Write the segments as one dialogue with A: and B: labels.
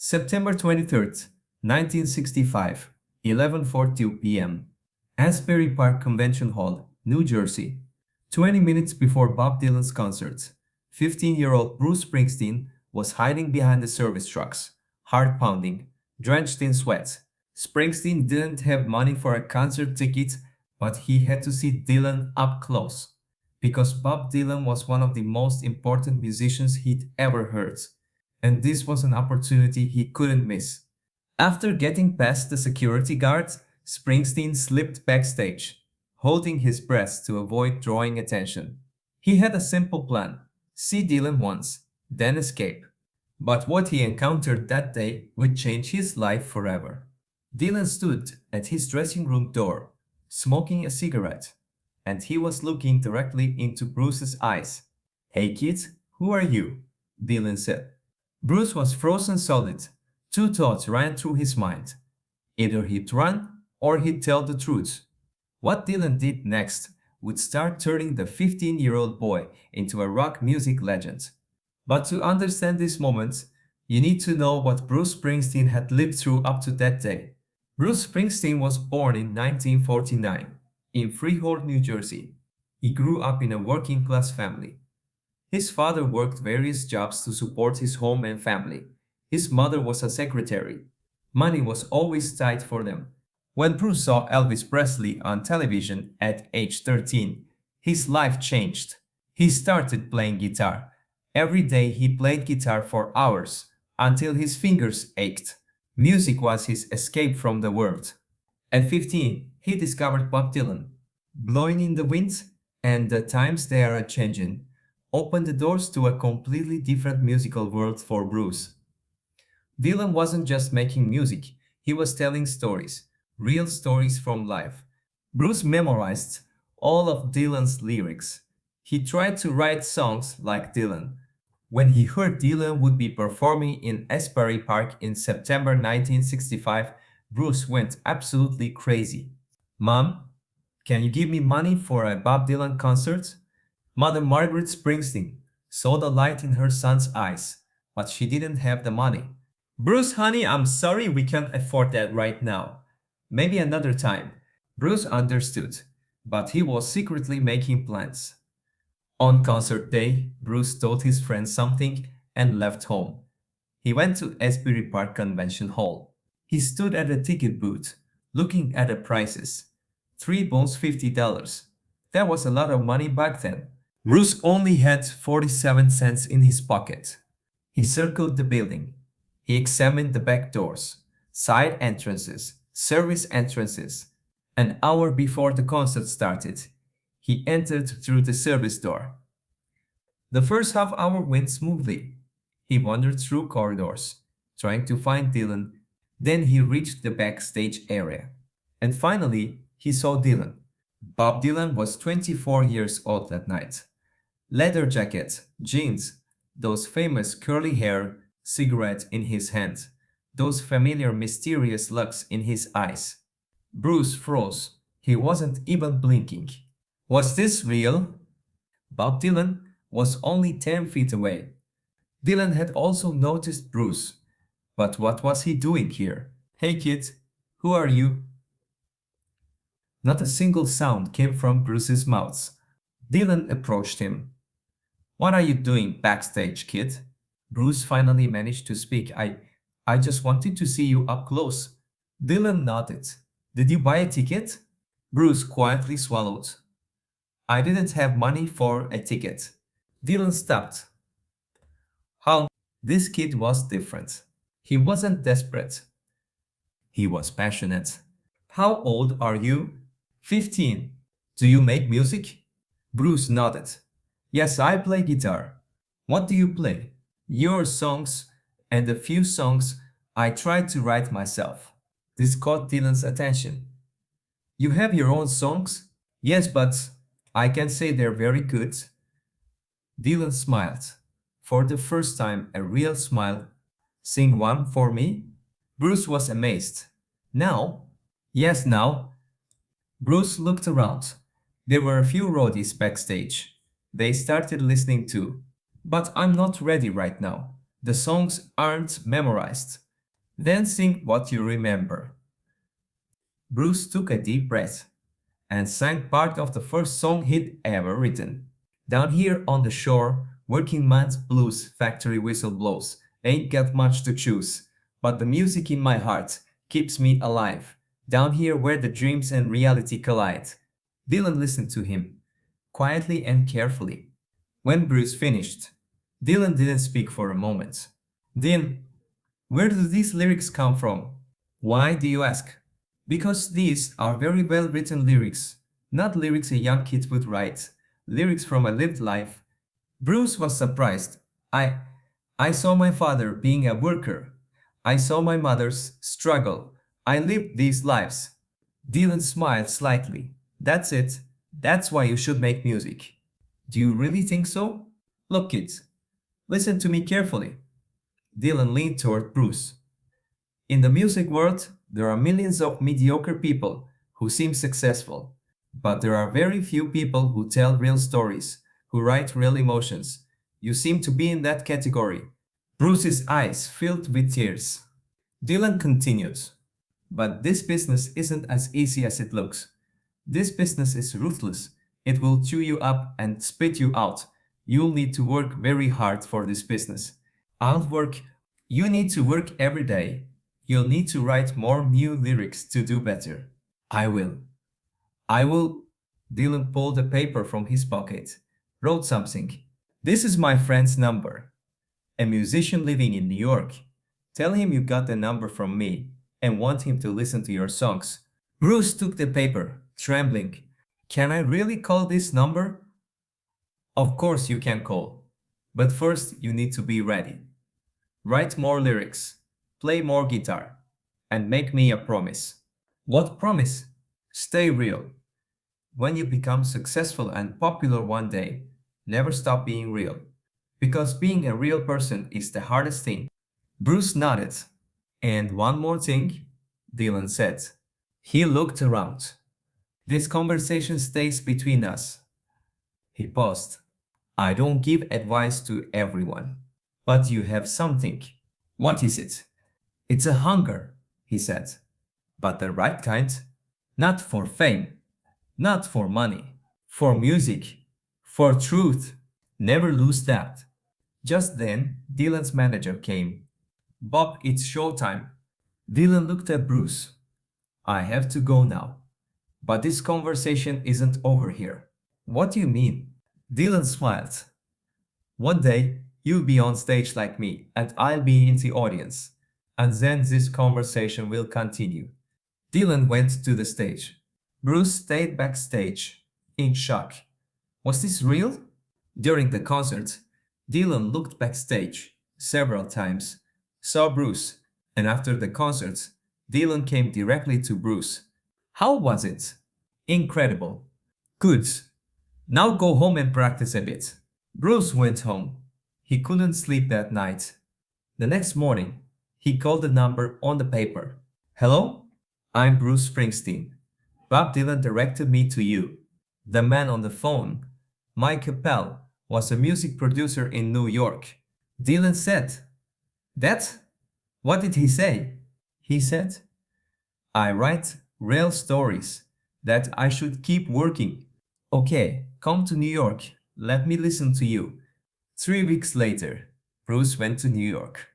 A: September 23rd, 1965, 11:42 p.m. Asbury Park Convention Hall, New Jersey. 20 minutes before Bob Dylan's concert, 15-year-old Bruce Springsteen was hiding behind the service trucks, heart pounding, drenched in sweat. Springsteen didn't have money for a concert ticket, but he had to see Dylan up close. Because Bob Dylan was one of the most important musicians he'd ever heard, and this was an opportunity he couldn't miss. After getting past the security guards, Springsteen slipped backstage, holding his breath to avoid drawing attention. He had a simple plan: see Dylan once, then escape. But what he encountered that day would change his life forever. Dylan stood at his dressing room door, smoking a cigarette, and he was looking directly into Bruce's eyes. "Hey kid, who are you?" Dylan said. Bruce was frozen solid. Two thoughts ran through his mind. Either he'd run or he'd tell the truth. What Dylan did next would start turning the 15-year-old boy into a rock music legend. But to understand this moment, you need to know what Bruce Springsteen had lived through up to that day. Bruce Springsteen was born in 1949 in Freehold, New Jersey. He grew up in a working-class family. His father worked various jobs to support his home and family. His mother was a secretary. Money was always tight for them. When Bruce saw Elvis Presley on television at age 13, his life changed. He started playing guitar. Every day he played guitar for hours until his fingers ached. Music was his escape from the world. At 15, he discovered Bob Dylan. Blowing in the Wind and The Times They Are A-Changin' opened the doors to a completely different musical world for Bruce. Dylan wasn't just making music, he was telling stories, real stories from life. Bruce memorized all of Dylan's lyrics. He tried to write songs like Dylan. When he heard Dylan would be performing in Asbury Park in September 1965, Bruce went absolutely crazy. "Mom, can you give me money for a Bob Dylan concert?" Mother Margaret Springsteen saw the light in her son's eyes, but she didn't have the money. "Bruce, honey, I'm sorry we can't afford that right now. Maybe another time." Bruce understood, but he was secretly making plans. On concert day, Bruce told his friends something and left home. He went to Asbury Park Convention Hall. He stood at a ticket booth, looking at the prices. $3 $50. That was a lot of money back then. Bruce only had 47 cents in his pocket. He circled the building. He examined the back doors, side entrances, service entrances. An hour before the concert started, he entered through the service door. The first half hour went smoothly. He wandered through corridors, trying to find Dylan. Then he reached the backstage area. And finally, he saw Dylan. Bob Dylan was 24 years old that night. Leather jacket, jeans, those famous curly hair, cigarette in his hand, those familiar mysterious looks in his eyes. Bruce froze. He wasn't even blinking. Was this real? Bob Dylan was only 10 feet away. Dylan had also noticed Bruce. But what was he doing here? "Hey kid, who are you?" Not a single sound came from Bruce's mouth. Dylan approached him. "What are you doing backstage, kid?" Bruce finally managed to speak. I just wanted to see you up close." Dylan nodded. "Did you buy a ticket?" Bruce quietly swallowed. "I didn't have money for a ticket." Dylan stopped. How? This kid was different. He wasn't desperate. He was passionate. "How old are you?" 15. "Do you make music?" Bruce nodded. "Yes, I play guitar." "What do you play?" "Your songs and a few songs I tried to write myself." This caught Dylan's attention. "You have your own songs?" "Yes, but I can say they're very good." Dylan smiled. For the first time, a real smile. "Sing one for me?" Bruce was amazed. "Now?" "Yes, now." Bruce looked around. There were a few roadies backstage. They started listening too. "But I'm not ready right now. The songs aren't memorized." Then sing what you remember. Bruce took a deep breath and sang part of the first song he'd ever written. Down here on the shore, working man's blues factory whistle blows. Ain't got much to choose, but the music in my heart keeps me alive. Down here where the dreams and reality collide. Dylan listened to him, quietly and carefully. When Bruce finished, Dylan didn't speak for a moment. Then, where do these lyrics come from? Why do you ask? Because these are very well written lyrics, not lyrics a young kid would write, lyrics from a lived life. Bruce was surprised. I I saw my father being a worker. I saw my mother's struggle. I lived these lives. Dylan smiled slightly. That's it. That's why you should make music. Do you really think so? Look, kids, listen to me carefully. Dylan leaned toward Bruce. In the music world, there are millions of mediocre people who seem successful. But there are very few people who tell real stories, who write real emotions. You seem to be in that category. Bruce's eyes filled with tears. Dylan continued. But this business isn't as easy as it looks. This business is ruthless. It will chew you up and spit you out. You'll need to work very hard for this business. I'll work. You need to work every day. You'll need to write more new lyrics to do better. I will. I will. Dylan pulled a paper from his pocket, wrote something. This is my friend's number. A musician living in New York. Tell him you got the number from me and want him to listen to your songs. Bruce took the paper, trembling. Can I really call this number? Of course you can call. But first you need to be ready. Write more lyrics, play more guitar, and make me a promise. What promise? Stay real. When you become successful and popular one day, never stop being real. Because being a real person is the hardest thing. Bruce nodded. And one more thing, Dylan said. He looked around. This conversation stays between us. He paused. I don't give advice to everyone. But you have something. What is it? It's a hunger, he said. But the right kind. Not for fame. Not for money. For music. For truth. Never lose that. Just then, Dylan's manager came. Bob, it's showtime. Dylan looked at Bruce. I have to go now. But this conversation isn't over here. What do you mean? Dylan smiled. One day, you'll be on stage like me, and I'll be in the audience. And then this conversation will continue. Dylan went to the stage. Bruce stayed backstage, in shock. Was this real? During the concert, Dylan looked backstage several times, saw Bruce, and after the concert, Dylan came directly to Bruce. How was it? Incredible. Good. Now go home and practice a bit. Bruce went home. He couldn't sleep that night. The next morning, he called the number on the paper. Hello? I'm Bruce Springsteen. Bob Dylan directed me to you. The man on the phone, Mike Appel, was a music producer in New York. Dylan said, That? What did he say? He said, I write real stories, that I should keep working. Okay, come to New York. Let me listen to you. 3 weeks later, Bruce went to New York.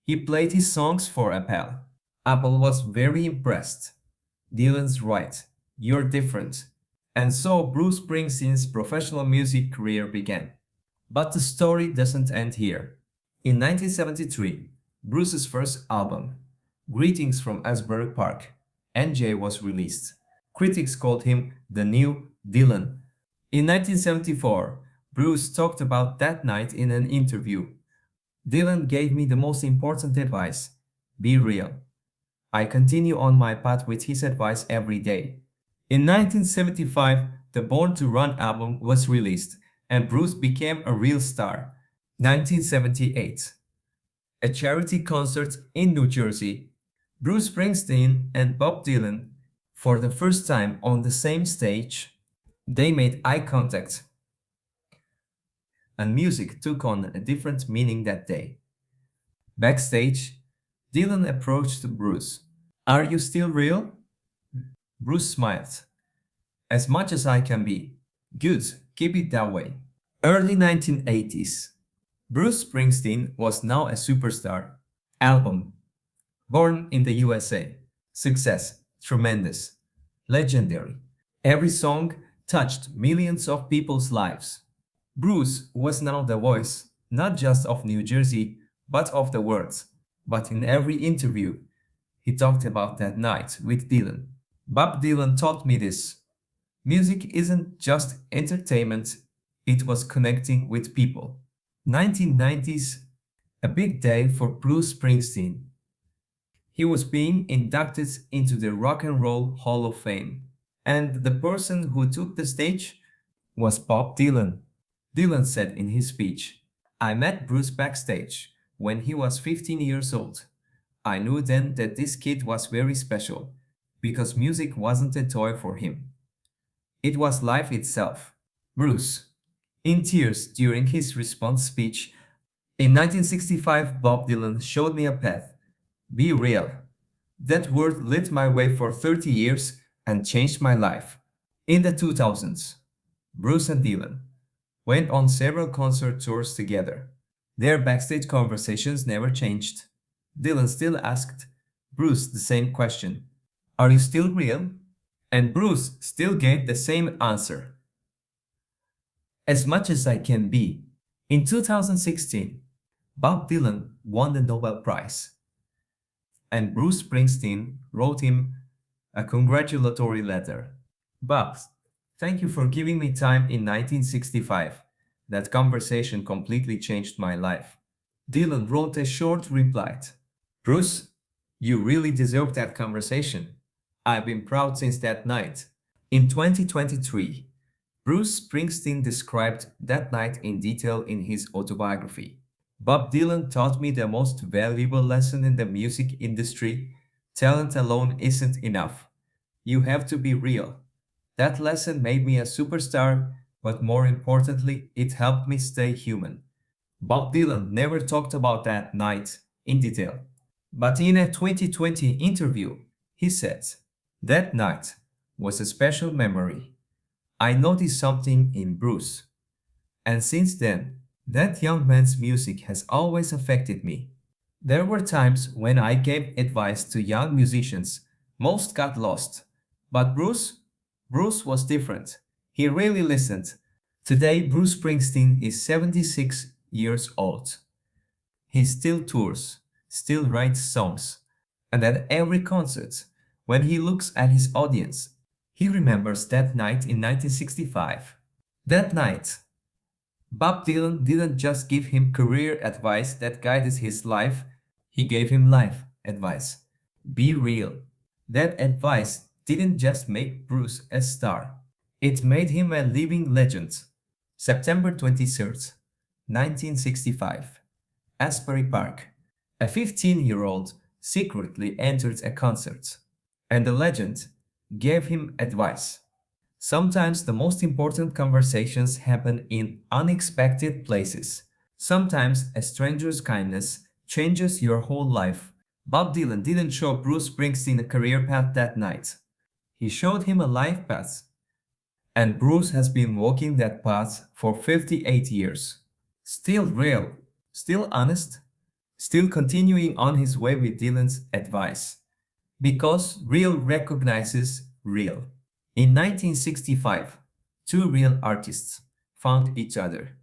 A: He played his songs for Appel. Appel was very impressed. Dylan's right, you're different. And so Bruce Springsteen's professional music career began. But the story doesn't end here. In 1973, Bruce's first album, Greetings from Asbury Park, NJ, was released. Critics called him the new Dylan. In 1974, Bruce talked about that night in an interview. Dylan gave me the most important advice. Be real. I continue on my path with his advice every day. In 1975, the Born to Run album was released, and Bruce became a real star. 1978. A charity concert in New Jersey. Bruce Springsteen and Bob Dylan, for the first time on the same stage, they made eye contact. And music took on a different meaning that day. Backstage, Dylan approached Bruce. Are you still real? Bruce smiled. As much as I can be. Good, keep it that way. Early 1980s. Bruce Springsteen was now a superstar. Album. Born in the USA. Success. Tremendous. Legendary. Every song touched millions of people's lives. Bruce was now the voice, not just of New Jersey, but of the world. But in every interview, he talked about that night with Dylan. Bob Dylan taught me this. Music isn't just entertainment, it was connecting with people. 1990s, a big day for Bruce Springsteen. He was being inducted into the Rock and Roll Hall of Fame. And the person who took the stage was Bob Dylan. Dylan said in his speech, I met Bruce backstage when he was 15 years old. I knew then that this kid was very special because music wasn't a toy for him. It was life itself. Bruce, in tears during his response speech, in 1965, Bob Dylan showed me a path. Be real. That word lit my way for 30 years and changed my life. In the 2000s, Bruce and Dylan went on several concert tours together. Their backstage conversations never changed. Dylan still asked Bruce the same question, Are you still real? And Bruce still gave the same answer. As much as I can be. In 2016, Bob Dylan won the Nobel Prize, and Bruce Springsteen wrote him a congratulatory letter. Bob, thank you for giving me time in 1965. That conversation completely changed my life. Dylan wrote a short reply. Bruce, you really deserve that conversation. I've been proud since that night. In 2023, Bruce Springsteen described that night in detail in his autobiography. Bob Dylan taught me the most valuable lesson in the music industry. Talent alone isn't enough. You have to be real. That lesson made me a superstar, but more importantly, it helped me stay human. Bob Dylan never talked about that night in detail. But in a 2020 interview, he said, That night was a special memory. I noticed something in Bruce. And since then, that young man's music has always affected me. There were times when I gave advice to young musicians. Most got lost. But Bruce was different. He really listened. Today, Bruce Springsteen is 76 years old. He still tours, still writes songs. And at every concert, when he looks at his audience, he remembers that night in 1965. That night, Bob Dylan didn't just give him career advice that guided his life, he gave him life advice. Be real. That advice didn't just make Bruce a star, it made him a living legend. September 23rd, 1965. Asbury Park. A 15-year-old secretly entered a concert, and the legend gave him advice. Sometimes the most important conversations happen in unexpected places. Sometimes a stranger's kindness changes your whole life. Bob Dylan didn't show Bruce Springsteen a career path that night. He showed him a life path. And Bruce has been walking that path for 58 years. Still real, still honest, still continuing on his way with Dylan's advice. Because real recognizes real. In 1965, two real artists found each other.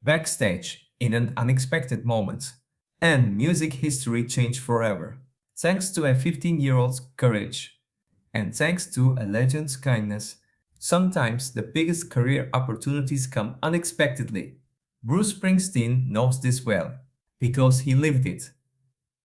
A: Backstage in an unexpected moment. And music history changed forever. Thanks to a 15-year-old's courage. And thanks to a legend's kindness. Sometimes the biggest career opportunities come unexpectedly. Bruce Springsteen knows this well, because he lived it.